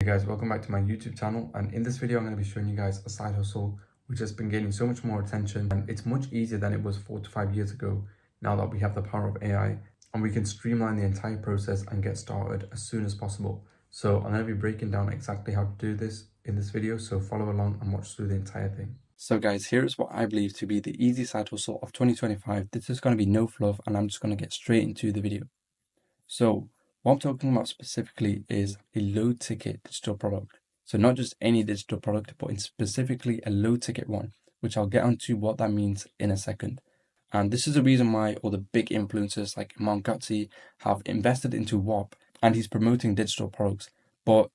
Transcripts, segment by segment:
Guys, welcome back to my YouTube channel, and in this video I'm going to be showing you guys a side hustle which has been gaining so much more attention, and it's much easier than it was 4 to 5 years ago now that we have the power of AI and we can streamline the entire process and get started as soon as possible. So I'm going to be breaking down exactly how to do this in this video, so follow along and watch through the entire thing. So guys, here is what I believe to be the easy side hustle of 2025. This is going to be no fluff and I'm just going to get straight into the video. So what I'm talking about specifically is a low ticket digital product. So not just any digital product, but specifically a low ticket one, which I'll get onto what that means in a second. And this is the reason why all the big influencers like Mount Gotzi have invested into WAP, and he's promoting digital products. But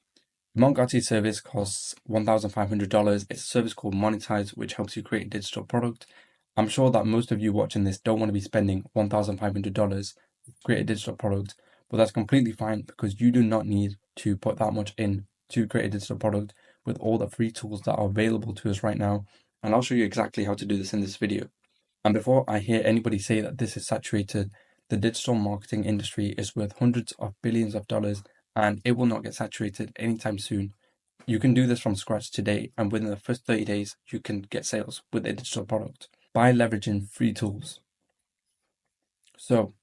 Mount Gotzi's service costs $1,500. It's a service called Monetize, which helps you create a digital product. I'm sure that most of you watching this don't want to be spending $1,500 to create a digital product, but that's completely fine because you do not need to put that much in to create a digital product with all the free tools that are available to us right now. And I'll show you exactly how to do this in this video. And before I hear anybody say that this is saturated, the digital marketing industry is worth hundreds of billions of dollars and it will not get saturated anytime soon. You can do this from scratch today, and within the first 30 days, you can get sales with a digital product by leveraging free tools. So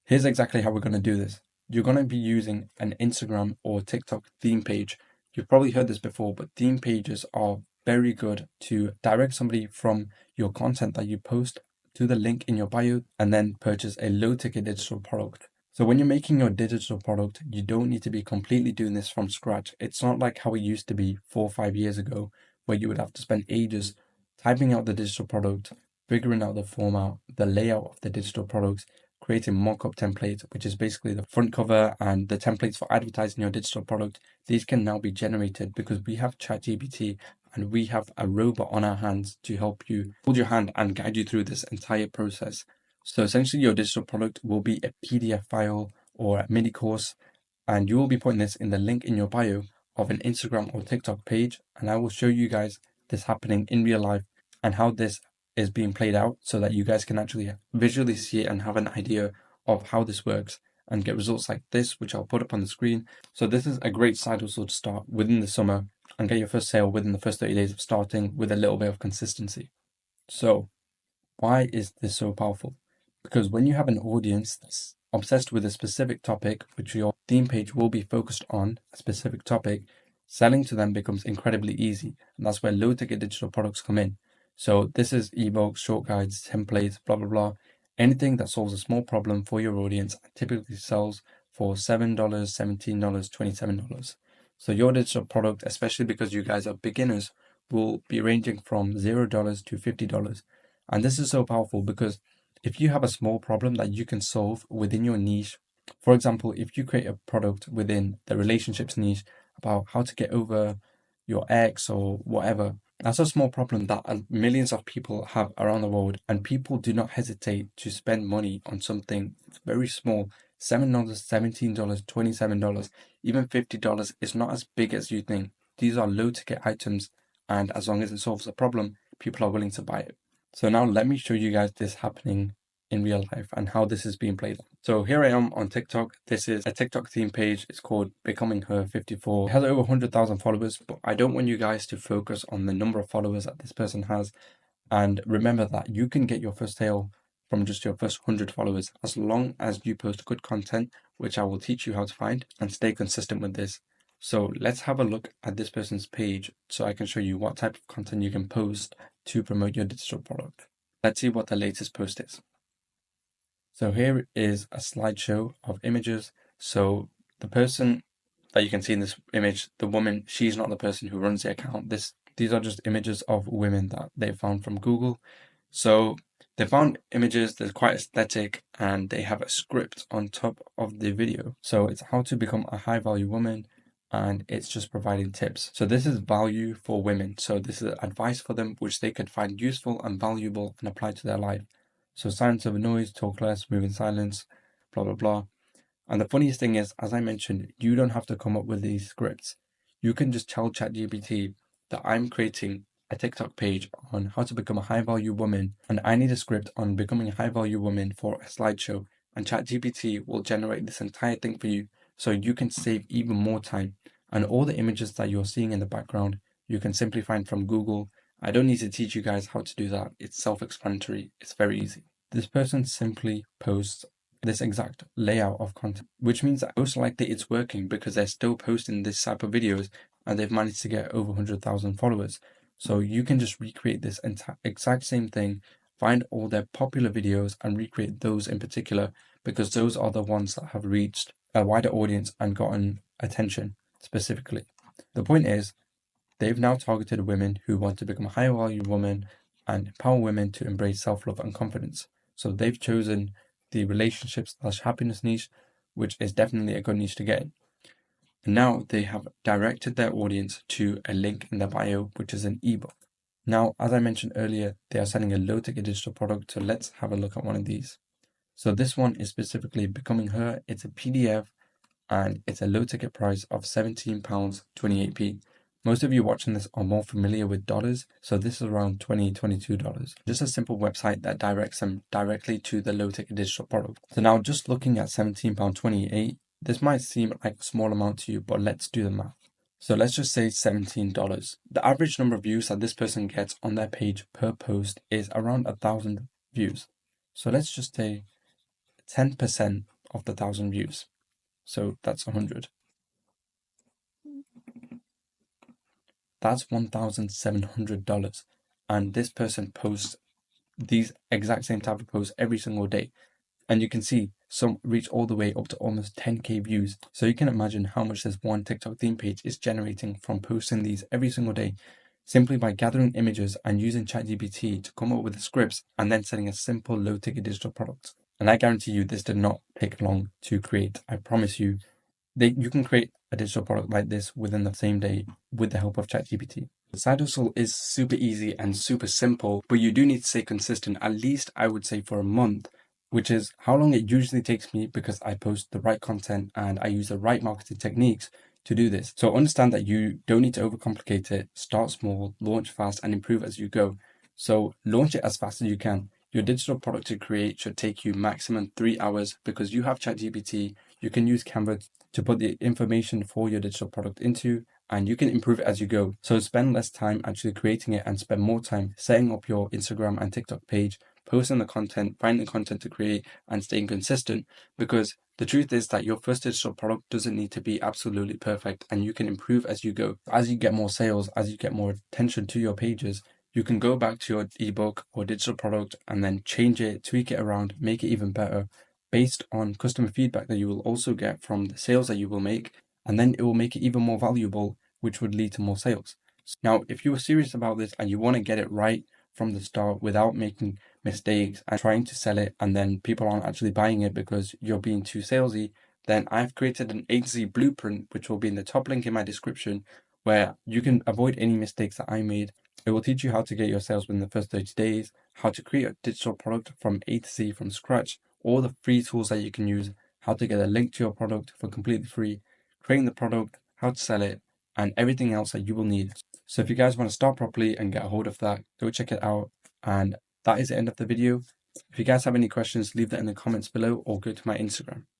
here's exactly how we're going to do this. You're going to be using an Instagram or TikTok theme page. You've probably heard this before, but theme pages are very good to direct somebody from your content that you post to the link in your bio and then purchase a low ticket digital product. So when you're making your digital product, you don't need to be completely doing this from scratch. It's not like how it used to be 4 or 5 years ago, where you would have to spend ages typing out the digital product, figuring out the format, the layout of the digital products, creating mock-up templates, which is basically the front cover and the templates for advertising your digital product. These can now be generated because we have ChatGPT and we have a robot on our hands to help you hold your hand and guide you through this entire process. So essentially your digital product will be a PDF file or a mini course, and you will be putting this in the link in your bio of an Instagram or TikTok page. And I will show you guys this happening in real life and how this is being played out so that you guys can actually visually see it and have an idea of how this works and get results like this, which I'll put up on the screen. So this is a great side hustle to start within the summer and get your first sale within the first 30 days of starting with a little bit of consistency. So why is this so powerful? Because when you have an audience that's obsessed with a specific topic, which your theme page will be focused on, a specific topic, selling to them becomes incredibly easy. And that's where low ticket digital products come in. So this is ebooks, short guides, templates, blah, blah, blah. Anything that solves a small problem for your audience typically sells for $7, $17, $27. So your digital product, especially because you guys are beginners, will be ranging from $0 to $50. And this is so powerful because if you have a small problem that you can solve within your niche, for example, if you create a product within the relationships niche about how to get over your ex or whatever, that's a small problem that millions of people have around the world, and people do not hesitate to spend money on something very small. $7, $17, $27, even $50 is not as big as you think. These are low ticket items, and as long as it solves a problem, people are willing to buy it. So now let me show you guys this happening in real life and how this is being played. So here I am on TikTok. This is a TikTok theme page. It's called Becoming Her 54. It has over 100,000 followers, but I don't want you guys to focus on the number of followers that this person has. And remember that you can get your first sale from just your first 100 followers as long as you post good content, which I will teach you how to find, and stay consistent with this. So let's have a look at this person's page so I can show you what type of content you can post to promote your digital product. Let's see what the latest post is. So here is a slideshow of images. So the person that you can see in this image, the woman, she's not the person who runs the account. These are just images of women that they found from Google. So they found images that's quite aesthetic and they have a script on top of the video. So it's how to become a high value woman, and it's just providing tips. So this is value for women. So this is advice for them, which they could find useful and valuable and apply to their life. So silence over noise, talk less, move in silence, blah, blah, blah. And the funniest thing is, as I mentioned, you don't have to come up with these scripts. You can just tell ChatGPT that I'm creating a TikTok page on how to become a high value woman, and I need a script on becoming a high value woman for a slideshow. And ChatGPT will generate this entire thing for you so you can save even more time. And all the images that you're seeing in the background, you can simply find from Google. I don't need to teach you guys how to do that. It's self-explanatory. It's very easy. This person simply posts this exact layout of content, which means that most likely it's working because they're still posting this type of videos and they've managed to get over 100,000 followers. So you can just recreate this exact same thing, find all their popular videos and recreate those in particular, because those are the ones that have reached a wider audience and gotten attention specifically. The point is, they've now targeted women who want to become higher value women and empower women to embrace self-love and confidence. So they've chosen the relationships/happiness niche, which is definitely a good niche to get in. And now they have directed their audience to a link in their bio, which is an ebook. Now, as I mentioned earlier, they are selling a low-ticket digital product. So let's have a look at one of these. So this one is specifically Becoming Her. It's a PDF and it's a low ticket price of £17.28. Most of you watching this are more familiar with dollars, so this is around $20, $22. Just a simple website that directs them directly to the low ticket digital product. So now just looking at £17.28, this might seem like a small amount to you, but let's do the math. So let's just say $17. The average number of views that this person gets on their page per post is around 1,000 views. So let's just say 10% of the 1,000 views. So that's 100. That's $1,700. And this person posts these exact same type of posts every single day. And you can see some reach all the way up to almost 10K views. So you can imagine how much this one TikTok theme page is generating from posting these every single day, simply by gathering images and using ChatGPT to come up with the scripts and then selling a simple low ticket digital product. And I guarantee you this did not take long to create. I promise you, you can create a digital product like this within the same day with the help of ChatGPT. Side hustle is super easy and super simple, but you do need to stay consistent, at least I would say for a month, which is how long it usually takes me because I post the right content and I use the right marketing techniques to do this. So understand that you don't need to overcomplicate it. Start small, launch fast, and improve as you go. So launch it as fast as you can. Your digital product to create should take you maximum 3 hours because you have ChatGPT. You can use Canva to put the information for your digital product into, and you can improve it as you go. So spend less time actually creating it and spend more time setting up your Instagram and TikTok page, posting the content, finding the content to create, and staying consistent. Because the truth is that your first digital product doesn't need to be absolutely perfect, and you can improve as you go. As you get more sales, as you get more attention to your pages, you can go back to your ebook or digital product and then change it, tweak it around, make it even better based on customer feedback that you will also get from the sales that you will make, and then it will make it even more valuable, which would lead to more sales. Now, if you are serious about this and you want to get it right from the start without making mistakes and trying to sell it and then people aren't actually buying it because you're being too salesy, then I've created an A-to-Z blueprint, which will be in the top link in my description, where you can avoid any mistakes that I made. It will teach you how to get your sales within the first 30 days, how to create a digital product from A to Z from scratch, all the free tools that you can use, how to get a link to your product for completely free, creating the product, how to sell it, and everything else that you will need. So if you guys want to start properly and get a hold of that, go check it out. And that is the end of the video. If you guys have any questions, leave that in the comments below or go to my Instagram.